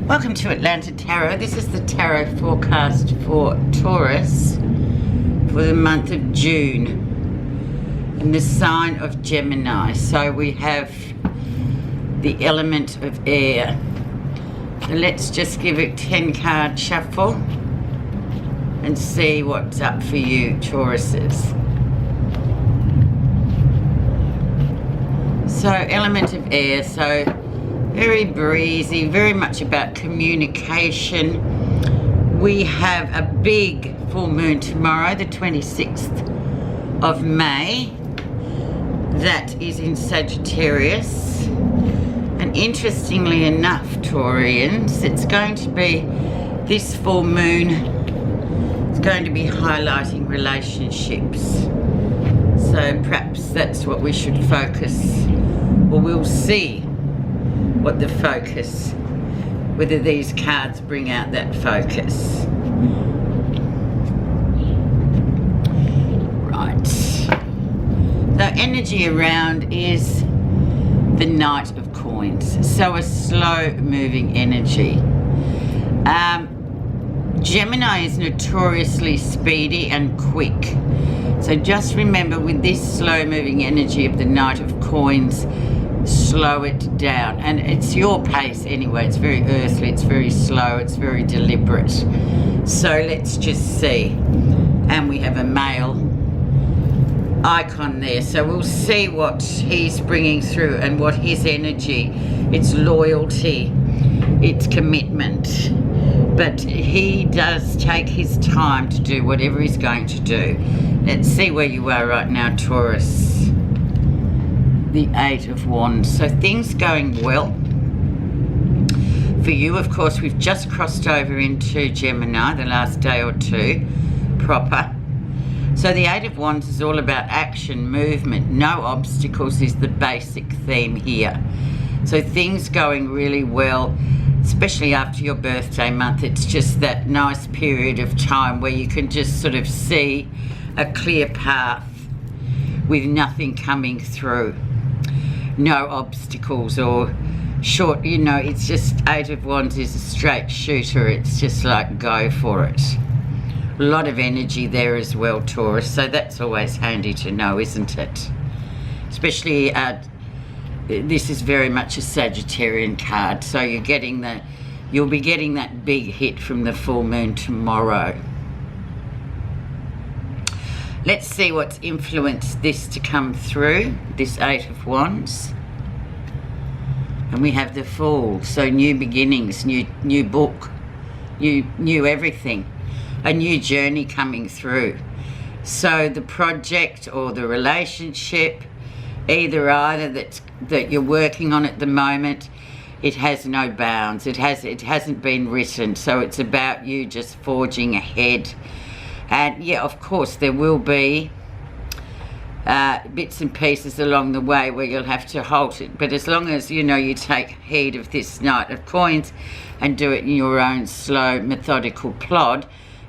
Welcome to Atlanta Tarot. This is the tarot forecast for Taurus for the month of June in the sign of Gemini. So we have the element of air. So let's just give it 10 card shuffle and see what's up for you, Tauruses. So element of air, so very breezy, very much about communication. We have a big full moon tomorrow, the 26th of May. That is in Sagittarius. And interestingly enough, Taurians, it's going to be this full moon. It's going to be highlighting relationships. So perhaps that's what we should focus, or we'll see what the focus, whether these cards bring out that focus. Right. So energy around is the Knight of Coins. So a slow moving energy. Gemini is notoriously speedy and quick. So just remember, with this slow moving energy of the Knight of Coins, slow it down. And it's your pace anyway. It's very earthly, it's very slow, it's very deliberate. So let's just see. And we have a male icon there. So we'll see what he's bringing through and what his energy, its loyalty, its commitment. But he does take his time to do whatever he's going to do. Let's see where you are right now, Taurus. The Eight of Wands. So things going well for you. Of course, we've just crossed over into Gemini the last day or two proper. So the Eight of Wands is all about action, movement. No obstacles is the basic theme here. So things going really well, especially after your birthday month. It's just that nice period of time where you can just sort of see a clear path with nothing coming through. No obstacles or short, you know, it's just Eight of Wands is a straight shooter. It's just like go for it. A lot of energy there as well, Taurus. So that's always handy to know, isn't it? Especially this is very much a Sagittarian card. So you'll be getting that big hit from the full moon tomorrow. Let's see what's influenced this to come through, this Eight of Wands. And we have the Fool, so new beginnings, new book, new everything, a new journey coming through. So the project or the relationship, either that you're working on at the moment, it has no bounds. It hasn't been written, so it's about you just forging ahead. And yeah, of course, there will be bits and pieces along the way where you'll have to halt it. But as long as, you know, you take heed of this Knight of Coins and do it in your own slow, methodical plod,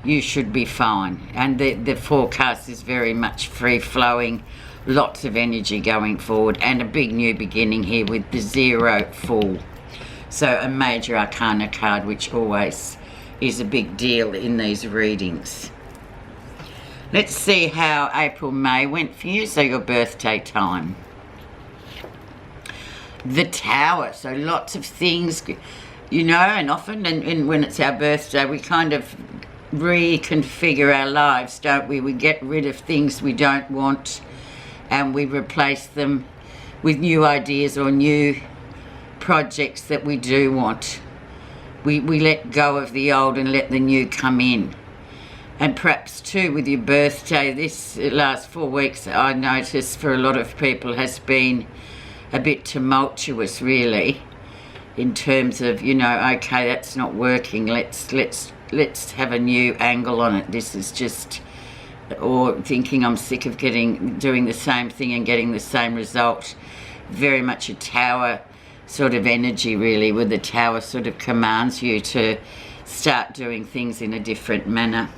you should be fine. And the forecast is very much free-flowing, lots of energy going forward, and a big new beginning here with the Zero Fool. So a major arcana card, which always is a big deal in these readings. Let's see how April, May went for you, so your birthday time. The Tower, so lots of things, you know, and often and when it's our birthday, we kind of reconfigure our lives, don't we? We get rid of things we don't want and we replace them with new ideas or new projects that we do want. We let go of the old and let the new come in. And perhaps too with your birthday, this last 4 weeks, I noticed for a lot of people has been a bit tumultuous really, in terms of, you know, okay, that's not working, let's have a new angle on it. This is just, or thinking I'm sick of doing the same thing and getting the same result. Very much a Tower sort of energy really, where the Tower sort of commands you to start doing things in a different manner.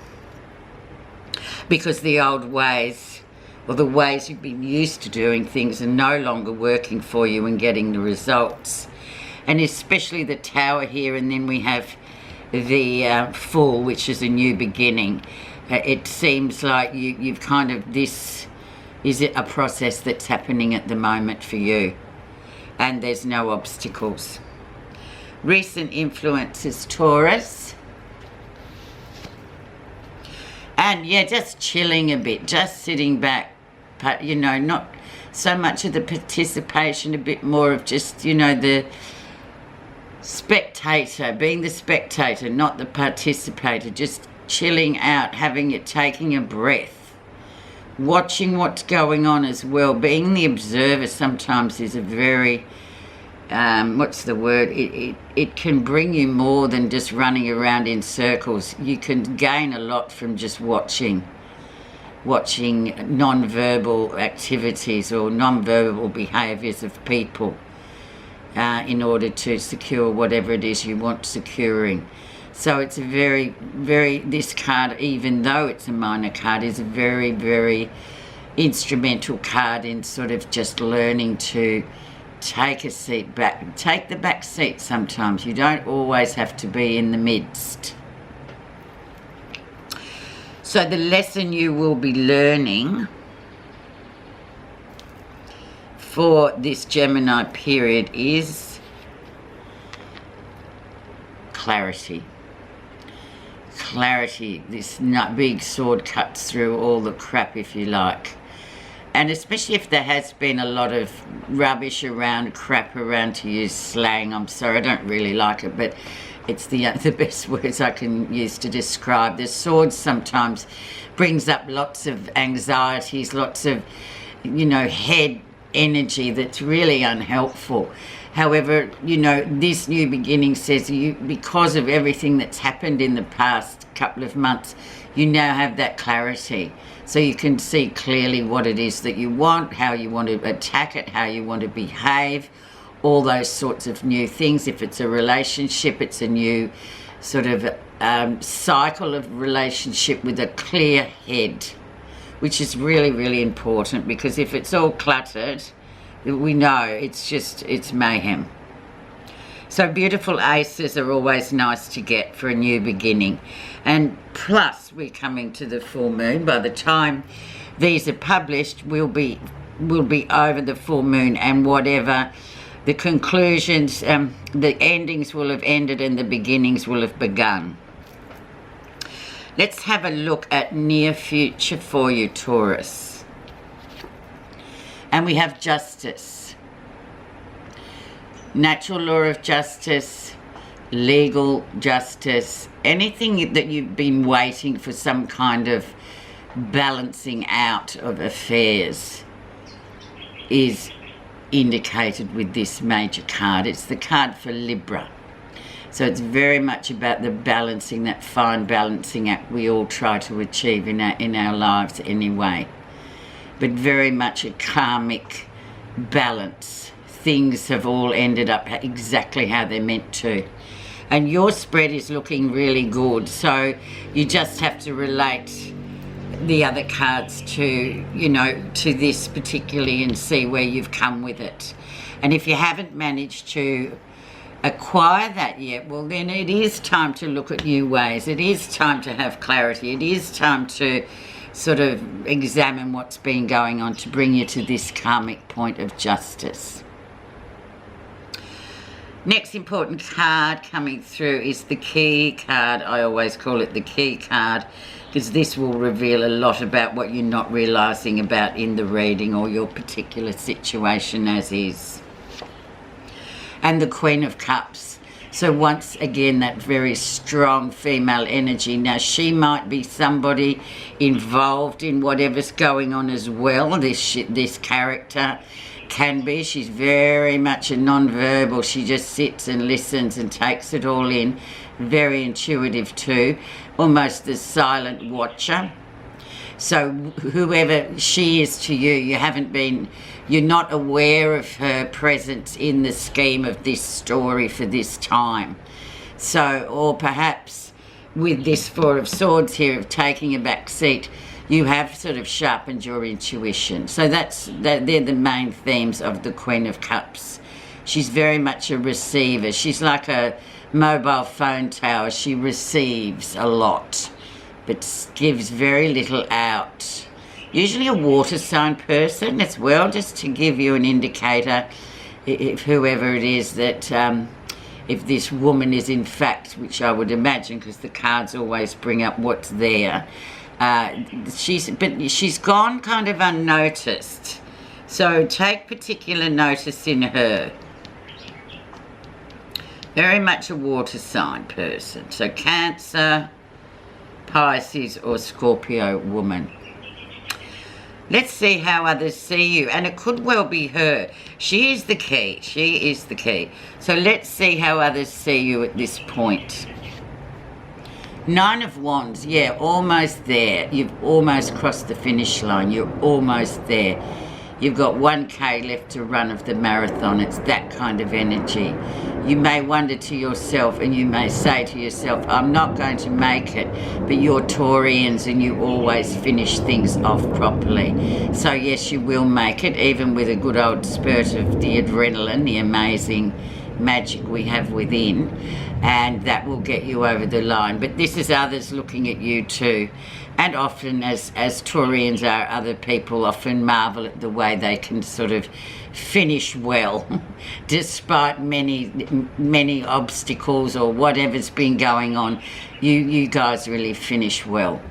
Because the old ways, or the ways you've been used to doing things, are no longer working for you and getting the results. and especially the Tower here, and then we have the Fool, which is a new beginning. It seems like you've kind of, this is a process that's happening at the moment for you, and there's no obstacles. Recent influences, Taurus. And yeah, just chilling a bit, just sitting back, you know, not so much of the participation, a bit more of just, you know, the spectator, being the spectator, not the participator, just chilling out, taking a breath, watching what's going on as well. Being the observer sometimes is a very, what's the word? It can bring you more than just running around in circles. You can gain a lot from just watching non-verbal activities or non-verbal behaviours of people in order to secure whatever it is you want securing. So it's a very, very, this card, even though it's a minor card, is a very, very instrumental card in sort of just learning to take a seat back, take the back seat sometimes. You don't always have to be in the midst. So the lesson you will be learning for this Gemini period is clarity. Clarity. This big sword cuts through all the crap, if you like. And especially if there has been a lot of rubbish around, crap around, to use slang. I'm sorry, I don't really like it, but it's the best words I can use to describe. The sword sometimes brings up lots of anxieties, lots of, you know, head energy that's really unhelpful. However, you know, this new beginning says you, because of everything that's happened in the past couple of months, you now have that clarity. So you can see clearly what it is that you want, how you want to attack it, how you want to behave, all those sorts of new things. If it's a relationship, it's a new sort of cycle of relationship with a clear head, which is really, really important, because if it's all cluttered, we know it's mayhem. So beautiful aces are always nice to get for a new beginning. And plus, we're coming to the full moon. By the time these are published, we'll be over the full moon, and whatever the conclusions, the endings will have ended and the beginnings will have begun. Let's have a look at near future for you, Taurus. And we have justice. Natural law of justice, legal justice, anything that you've been waiting for, some kind of balancing out of affairs, is indicated with this major card. It's the card for Libra. So it's very much about the balancing, that fine balancing act we all try to achieve in our lives anyway. But very much a karmic balance. Things have all ended up exactly how they're meant to. And your spread is looking really good. So you just have to relate the other cards to, you know, to this particularly, and see where you've come with it. And if you haven't managed to acquire that yet, well, then it is time to look at new ways. It is time to have clarity. It is time to sort of examine what's been going on to bring you to this karmic point of justice. Next important card coming through is the key card. I always call it the key card, because this will reveal a lot about what you're not realising about in the reading or your particular situation as is. And the Queen of Cups. So once again, that very strong female energy. Now, she might be somebody involved in whatever's going on as well. This character can be. She's very much a non-verbal. She just sits and listens and takes it all in. Very intuitive too. Almost the silent watcher. So whoever she is to you, you're not aware of her presence in the scheme of this story for this time. So, or perhaps with this Four of Swords here of taking a back seat, you have sort of sharpened your intuition. So they're the main themes of the Queen of Cups She's very much a receiver. She's like a mobile phone tower. She receives a lot, but gives very little out. Usually a water sign person as well, just to give you an indicator, if whoever it is that, if this woman is in fact, which I would imagine, because the cards always bring up what's there. She's gone kind of unnoticed. So take particular notice in her. Very much a water sign person. So Cancer, Pisces or Scorpio woman. Let's see how others see you. And it could well be her. She is the key. She is the key. So let's see how others see you at this point. Nine of Wands. Yeah, almost there. You've almost crossed the finish line. You're almost there. You've got 1K left to run of the marathon. It's that kind of energy. You may wonder to yourself, and you may say to yourself, I'm not going to make it, but you're Taurians and you always finish things off properly. So yes, you will make it, even with a good old spurt of the adrenaline, the amazing magic we have within, and that will get you over the line. But this is others looking at you too. And often, as Taurians are, other people often marvel at the way they can sort of finish well, despite many obstacles or whatever's been going on. You guys really finish well.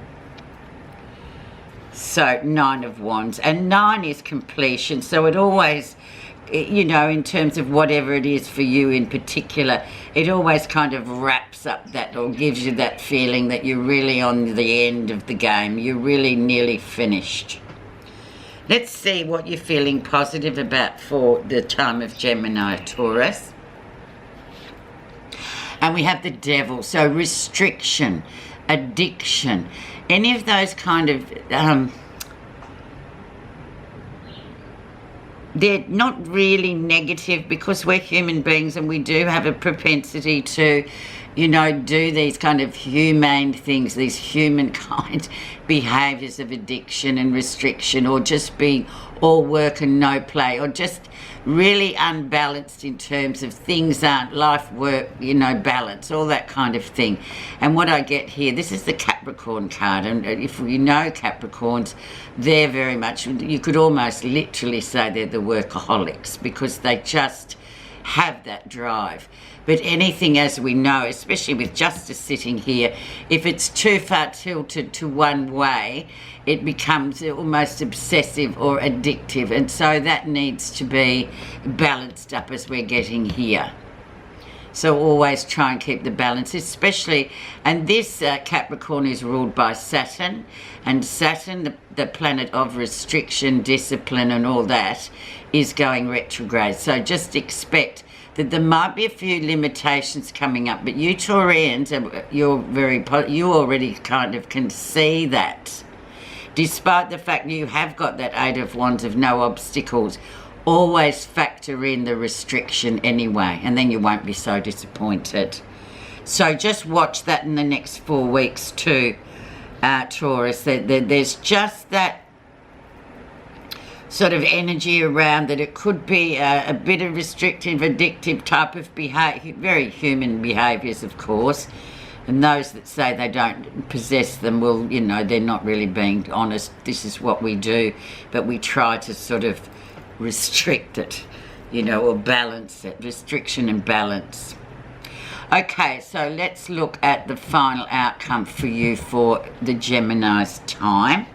So, Nine of Wands. And 9 is completion. So it always, you know, in terms of whatever it is for you in particular, it always kind of wraps up that, or gives you that feeling that you're really on the end of the game. You're really nearly finished. Let's see what you're feeling positive about for the time of Gemini, Taurus. And we have the Devil. So restriction, addiction, any of those kind of... they're not really negative, because we're human beings and we do have a propensity to, you know, do these kind of humane things, these humankind behaviours of addiction and restriction, or just being all work and no play, or just really unbalanced in terms of things aren't life, work, you know, balance, all that kind of thing. And what I get here, this is the Capricorn card, and if you know Capricorns, they're very much, you could almost literally say they're the workaholics, because they just have that drive. But anything, as we know, especially with Justice sitting here, if it's too far tilted to one way, it becomes almost obsessive or addictive. And so that needs to be balanced up as we're getting here. So always try and keep the balance, especially, and this Capricorn is ruled by Saturn, and Saturn, the planet of restriction, discipline and all that, is going retrograde. So just expect that there might be a few limitations coming up, but you Taurians, you already kind of can see that. Despite the fact you have got that 8 of Wands of no obstacles, always factor in the restriction anyway, and then you won't be so disappointed. So just watch that in the next 4 weeks too, Taurus. There's just that sort of energy around that it could be a bit of restrictive, addictive type of behaviour, very human behaviours, of course. And those that say they don't possess them, well, you know, they're not really being honest. This is what we do, but we try to sort of restrict it, you know, or balance it. Restriction and balance. Okay, so let's look at the final outcome for you for the Gemini's time.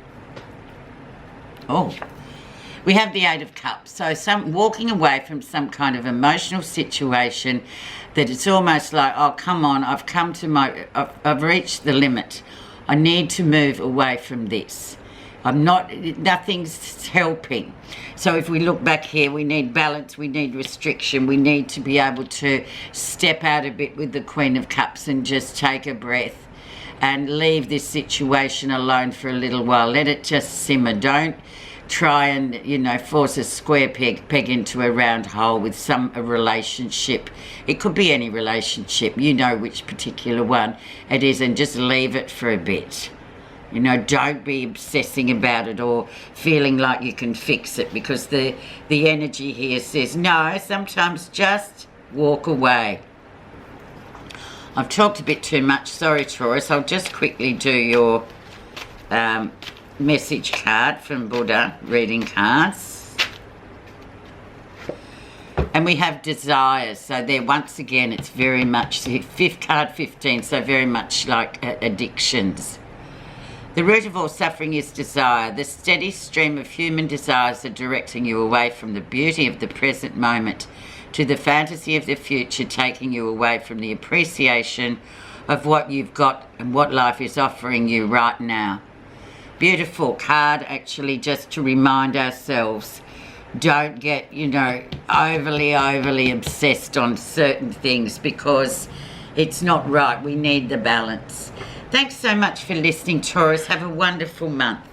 Oh, we have the 8 of Cups. So walking away from some kind of emotional situation that it's almost like, oh, come on, I've reached the limit. I need to move away from this. Nothing's helping. So if we look back here, we need balance, we need restriction, we need to be able to step out a bit with the Queen of Cups and just take a breath and leave this situation alone for a little while. Let it just simmer. Don't try and, you know, force a square peg into a round hole with a relationship. It could be any relationship. You know which particular one it is, and just leave it for a bit. You know, don't be obsessing about it or feeling like you can fix it, because the energy here says, no, sometimes just walk away. I've talked a bit too much. Sorry, Taurus. I'll just quickly do your message card from Buddha, reading cards. And we have desires. So there, once again, it's very much, fifth card 15, so very much like addictions. The root of all suffering is desire. The steady stream of human desires are directing you away from the beauty of the present moment to the fantasy of the future, taking you away from the appreciation of what you've got and what life is offering you right now. Beautiful card, actually, just to remind ourselves, don't get, you know, overly obsessed on certain things, because it's not right. We need the balance. Thanks so much for listening, Taurus. Have a wonderful month.